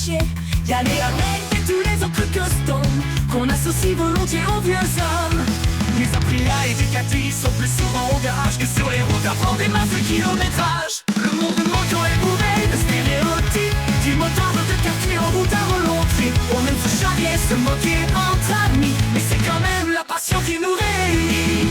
clichés. Y'a les Amecs et tous les autres customs qu'on associe volontiers aux vieux hommes. Les Aprilia et Ducati sont plus souvent au garage que sur les routes avant des masses de kilométrage. Le monde moto est bourré de stéréotypes, du motard de quartier en route à volonté. On aime se charrier, se moquer entre amis, mais c'est quand même la passion qui nous réunit.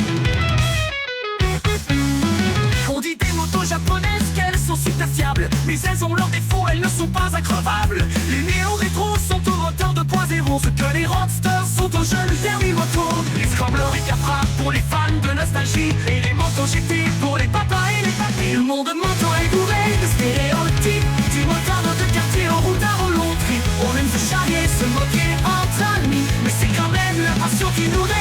On dit des motos japonaises qu'elles sont super fiables, mais elles ont leurs défauts, elles ne sont pas increvables. Les néo-rétros sont au moteur 2.0, ce que les roadsters sont aux jeunes permis moto. Les scramblers et Capra pour les fans de nostalgie, et les motos GT pour les papas et les papis. Le monde moto est bourré de stéréotypes, du motard de quartier en route à volonté. On aime se charrier, se moquer entre amis, mais c'est quand même la passion qui nous réunit.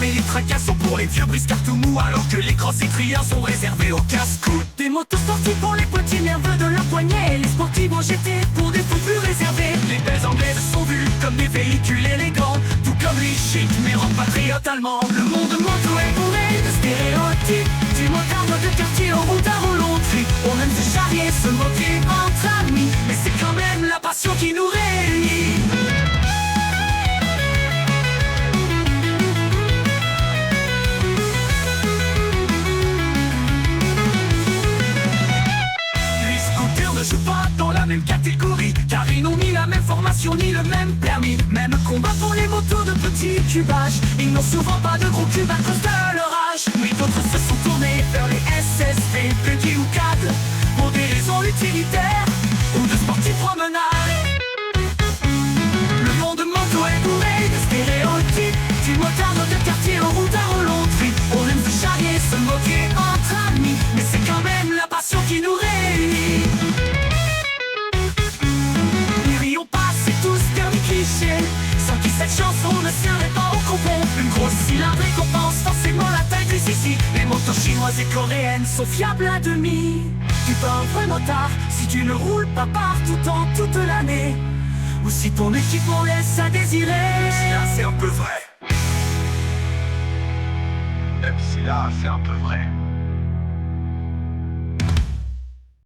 Et les tracas sont pour les vieux briscards tout mous, alors que les crosses et triens sont réservés aux casse-cou. Des motos sportives pour les petits nerveux de la poignée, et les sportives en GT pour des fous plus réservés. Les belles anglaises sont vues comme des véhicules élégants, tout comme les chics mais en patriotes allemands. Le monde moto est bourré de stéréotypes, du motard de quartier en route à volonté. On aime se charrier, se moquer entre amis, mais c'est quand même la passion qui nous réunit. Je suis pas dans la même catégorie, car ils n'ont ni la même formation ni le même permis. Même combat pour les motos de petit cubage, ils n'ont souvent pas de gros cubes à cause de leur âge. Oui, d'autres se sont tournés vers les SSV, Buggy ou CAD, pour des raisons utilitaires ou de sportifs promenades. Le monde moto est bourré de stéréotypes, du motard de quartier en route à volonté. On aime se charrier, se moquer entre amis, mais c'est quand même la passion qui nous réunit. Sans qui cette chanson ne serait pas au complet. Une grosse cylindrée compense forcément la taille des ici. Les motos chinoises et coréennes sont fiables à demi. Tu peux un vrai motard si tu ne roules pas partout en toute l'année, ou si ton équipement laisse à désirer. Là c'est un peu vrai. Même si là c'est un peu vrai.